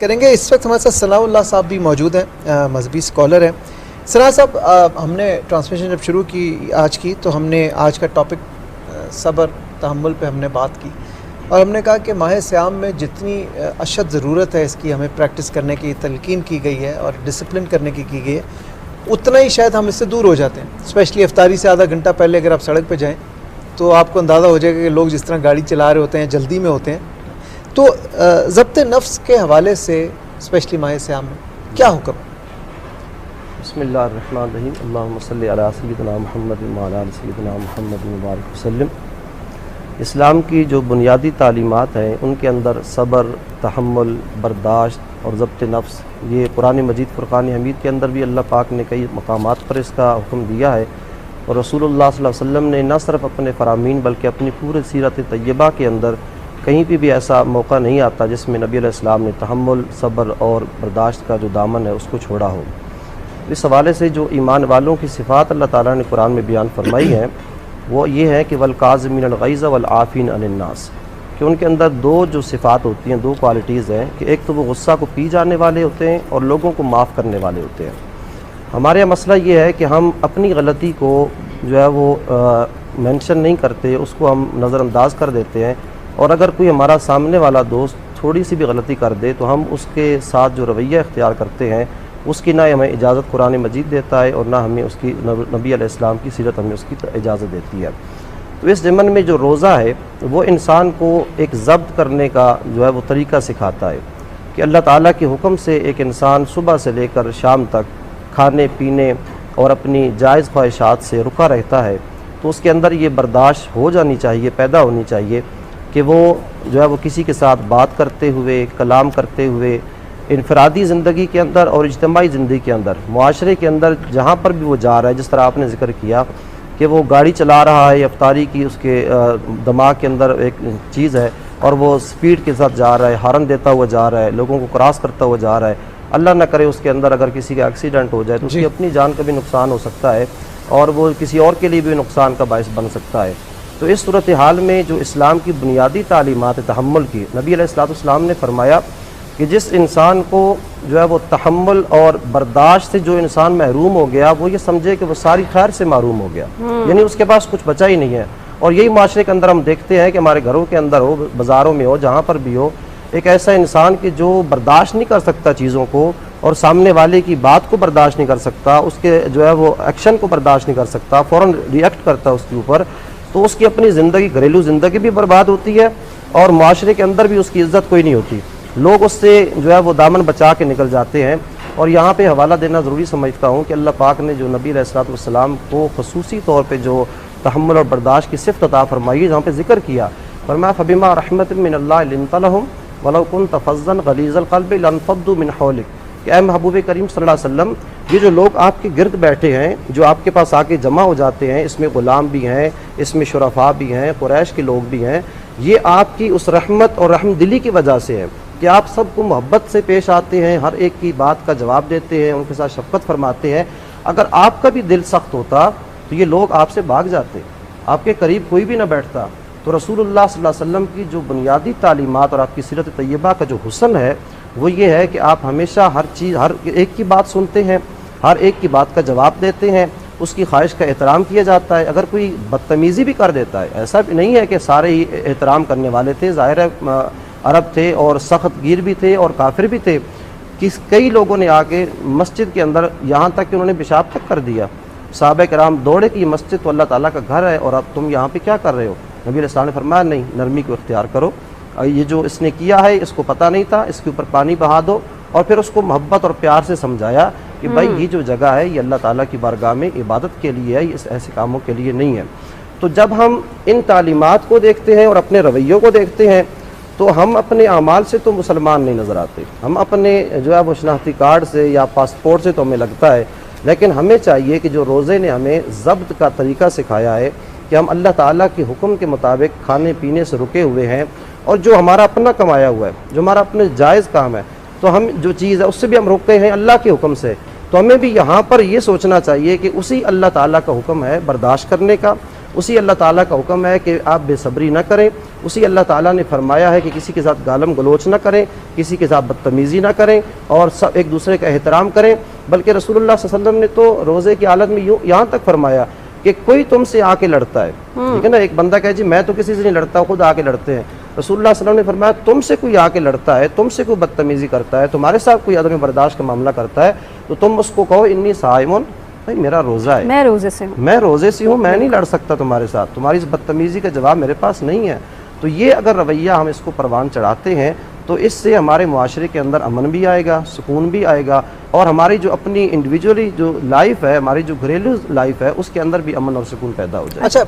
کریں گے۔ اس وقت ہمارے ساتھ ثناء اللہ صاحب بھی موجود ہیں، مذہبی اسکالر ہیں۔ ثناء صاحب، ہم نے ٹرانسمیشن جب شروع کی آج کی تو ہم نے آج کا ٹاپک صبر تحمل پہ ہم نے بات کی، اور ہم نے کہا کہ ماہ صیام میں جتنی اشد ضرورت ہے اس کی ہمیں پریکٹس کرنے کی تلقین کی گئی ہے اور ڈسپلن کرنے کی گئی ہے، اتنا ہی شاید ہم اس سے دور ہو جاتے ہیں۔ اسپیشلی افطاری سے آدھا گھنٹہ پہلے اگر آپ سڑک پہ جائیں تو آپ کو اندازہ ہو جائے گا کہ لوگ جس طرح گاڑی چلا رہے ہوتے ہیں، جلدی میں ہوتے ہیں۔ تو ضبط نفس کے حوالے سے اسپیشلی ماہ صیام میں کیا حکم ہے؟ بسم اللہ الرحمن الرحیم، اللہم صلی علی سیدنا محمد وعلی آل سیدنا محمد مبارک وسلم۔ اسلام کی جو بنیادی تعلیمات ہیں ان کے اندر صبر، تحمل، برداشت اور ضبط نفس، یہ قرآن مجید فرقان حمید کے اندر بھی اللہ پاک نے کئی مقامات پر اس کا حکم دیا ہے، اور رسول اللہ صلی اللہ علیہ وسلم نے نہ صرف اپنے فرامین بلکہ اپنی پورے سیرت طیبہ کے اندر کہیں بھی ایسا موقع نہیں آتا جس میں نبی علیہ السلام نے تحمل، صبر اور برداشت کا جو دامن ہے اس کو چھوڑا ہو۔ اس حوالے سے جو ایمان والوں کی صفات اللہ تعالیٰ نے قرآن میں بیان فرمائی ہیں وہ یہ ہے کہ والکاظمین الغیظ والعافین عن الناس، کہ ان کے اندر دو جو صفات ہوتی ہیں، دو کوالٹیز ہیں، کہ ایک تو وہ غصہ کو پی جانے والے ہوتے ہیں اور لوگوں کو معاف کرنے والے ہوتے ہیں۔ ہمارے یہاں مسئلہ یہ ہے کہ ہم اپنی غلطی کو جو ہے وہ مینشن نہیں کرتے، اس کو ہم نظر انداز کر دیتے ہیں، اور اگر کوئی ہمارا سامنے والا دوست تھوڑی سی بھی غلطی کر دے تو ہم اس کے ساتھ جو رویہ اختیار کرتے ہیں اس کی نہ ہمیں اجازت قرآن مجید دیتا ہے اور نہ ہمیں اس کی نبی علیہ السلام کی سیرت ہمیں اس کی اجازت دیتی ہے۔ تو اس ضمن میں جو روزہ ہے وہ انسان کو ایک ضبط کرنے کا جو ہے وہ طریقہ سکھاتا ہے کہ اللہ تعالیٰ کے حکم سے ایک انسان صبح سے لے کر شام تک کھانے پینے اور اپنی جائز خواہشات سے رکا رہتا ہے، تو اس کے اندر یہ برداشت ہو جانی چاہیے، پیدا ہونی چاہیے کہ وہ جو ہے وہ کسی کے ساتھ بات کرتے ہوئے، کلام کرتے ہوئے، انفرادی زندگی کے اندر اور اجتماعی زندگی کے اندر، معاشرے کے اندر جہاں پر بھی وہ جا رہا ہے، جس طرح آپ نے ذکر کیا کہ وہ گاڑی چلا رہا ہے، افطاری کی اس کے دماغ کے اندر ایک چیز ہے اور وہ سپیڈ کے ساتھ جا رہا ہے، ہارن دیتا ہوا جا رہا ہے، لوگوں کو کراس کرتا ہوا جا رہا ہے، اللہ نہ کرے اس کے اندر اگر کسی کا ایکسیڈنٹ ہو جائے تو اس کی اپنی جان کا بھی نقصان ہو سکتا ہے اور وہ کسی اور کے لیے بھی نقصان کا باعث بن سکتا ہے۔ تو اس صورتحال میں جو اسلام کی بنیادی تعلیمات تحمل کی، نبی علیہ السلام نے فرمایا کہ جس انسان کو جو ہے وہ تحمل اور برداشت سے جو انسان محروم ہو گیا وہ یہ سمجھے کہ وہ ساری خیر سے محروم ہو گیا، یعنی اس کے پاس کچھ بچا ہی نہیں ہے۔ اور یہی معاشرے کے اندر ہم دیکھتے ہیں کہ ہمارے گھروں کے اندر ہو، بازاروں میں ہو، جہاں پر بھی ہو، ایک ایسا انسان کہ جو برداشت نہیں کر سکتا چیزوں کو اور سامنے والے کی بات کو برداشت نہیں کر سکتا، اس کے جو ہے وہ ایکشن کو برداشت نہیں کر سکتا، فوراً ریئیکٹ کرتا اس کے اوپر، تو اس کی اپنی زندگی، گھریلو زندگی بھی برباد ہوتی ہے اور معاشرے کے اندر بھی اس کی عزت کوئی نہیں ہوتی، لوگ اس سے جو ہے وہ دامن بچا کے نکل جاتے ہیں۔ اور یہاں پہ حوالہ دینا ضروری سمجھتا ہوں کہ اللہ پاک نے جو نبی علیہ السلام کو خصوصی طور پہ جو تحمل اور برداشت کی صفت عطا فرمائی، جہاں پہ ذکر کیا، فرمایا فبما رحمت من اللہ لنت لهم ولو كنت فظا غلیظ القلب لانفضوا من حولك، کہ اے محبوب کریم صلی اللہ علیہ وسلم، یہ جو لوگ آپ کے گرد بیٹھے ہیں، جو آپ کے پاس آ کے جمع ہو جاتے ہیں، اس میں غلام بھی ہیں، اس میں شرفاء بھی ہیں، قریش کے لوگ بھی ہیں، یہ آپ کی اس رحمت اور رحم دلی کی وجہ سے ہے کہ آپ سب کو محبت سے پیش آتے ہیں، ہر ایک کی بات کا جواب دیتے ہیں، ان کے ساتھ شفقت فرماتے ہیں۔ اگر آپ کا بھی دل سخت ہوتا تو یہ لوگ آپ سے بھاگ جاتے، آپ کے قریب کوئی بھی نہ بیٹھتا۔ تو رسول اللہ صلی اللہ علیہ وسلم کی جو بنیادی تعلیمات اور آپ کی سیرت طیبہ کا جو حسن ہے وہ یہ ہے کہ آپ ہمیشہ ہر ایک کی بات سنتے ہیں، ہر ایک کی بات کا جواب دیتے ہیں، اس کی خواہش کا احترام کیا جاتا ہے۔ اگر کوئی بدتمیزی بھی کر دیتا ہے، ایسا بھی نہیں ہے کہ سارے ہی احترام کرنے والے تھے، ظاہر ہے عرب تھے اور سخت گیر بھی تھے اور کافر بھی تھے، کئی لوگوں نے آ کے مسجد کے اندر یہاں تک کہ انہوں نے پیشاب تک کر دیا، صحابہ کرام دوڑے کہ یہ مسجد تو اللہ تعالیٰ کا گھر ہے اور اب تم یہاں پہ کیا کر رہے ہو؟ نبی علیہ السلام نے فرمایا نہیں، نرمی کو اختیار کرو، یہ جو اس نے کیا ہے اس کو پتہ نہیں تھا، اس کے اوپر پانی بہا دو، اور پھر اس کو محبت اور پیار سے سمجھایا کہ بھائی یہ جو جگہ ہے یہ اللہ تعالیٰ کی بارگاہ میں عبادت کے لیے ہے، یہ ایسے کاموں کے لیے نہیں ہے۔ تو جب ہم ان تعلیمات کو دیکھتے ہیں اور اپنے رویوں کو دیکھتے ہیں تو ہم اپنے اعمال سے تو مسلمان نہیں نظر آتے، ہم اپنے جو ہے وہ شناختی کارڈ سے یا پاسپورٹ سے تو ہمیں لگتا ہے، لیکن ہمیں چاہیے کہ جو روزے نے ہمیں ضبط کا طریقہ سکھایا ہے کہ ہم اللہ تعالیٰ کے حکم کے مطابق کھانے پینے سے رکے ہوئے ہیں، اور جو ہمارا اپنا کمایا ہوا ہے، جو ہمارا اپنے جائز کام ہے، تو ہم جو چیز ہے اس سے بھی ہم رکتے ہیں اللہ کے حکم سے، تو ہمیں بھی یہاں پر یہ سوچنا چاہیے کہ اسی اللہ تعالیٰ کا حکم ہے برداشت کرنے کا، اسی اللہ تعالیٰ کا حکم ہے کہ آپ بے صبری نہ کریں، اسی اللہ تعالیٰ نے فرمایا ہے کہ کسی کے ساتھ گالم گلوچ نہ کریں، کسی کے ساتھ بدتمیزی نہ کریں اور سب ایک دوسرے کا احترام کریں۔ بلکہ رسول اللہ صلی اللہ علیہ وسلم نے تو روزے کی حالت میں یہاں تک فرمایا کہ کوئی تم سے آ کے لڑتا ہے، ٹھیک ہے نا، ایک بندہ کہے جی میں تو کسی سے نہیں لڑتا، خود آ کے لڑتے ہیں، رسول اللہ صلی اللہ علیہ وسلم نے فرمایا تم سے کوئی آ کے لڑتا ہے، تم سے کوئی بدتمیزی کرتا ہے، تمہارے ساتھ کوئی عدم برداشت کا معاملہ کرتا ہے تو تم اس کو کہو انی صائمون، بھائی میرا روزہ ہے، میں روزے سے ہوں، میں روزے سے ہوں، میں نہیں لڑ سکتا تمہارے ساتھ، تمہاری اس بدتمیزی کا جواب میرے پاس نہیں ہے۔ تو یہ اگر رویہ ہم اس کو پروان چڑھاتے ہیں تو اس سے ہمارے معاشرے کے اندر امن بھی آئے گا، سکون بھی آئے گا، اور ہماری جو اپنی انڈیویجولی جو لائف ہے، ہماری جو گھریلو لائف ہے، اس کے اندر بھی امن اور سکون پیدا ہو جائے گا۔ اچھا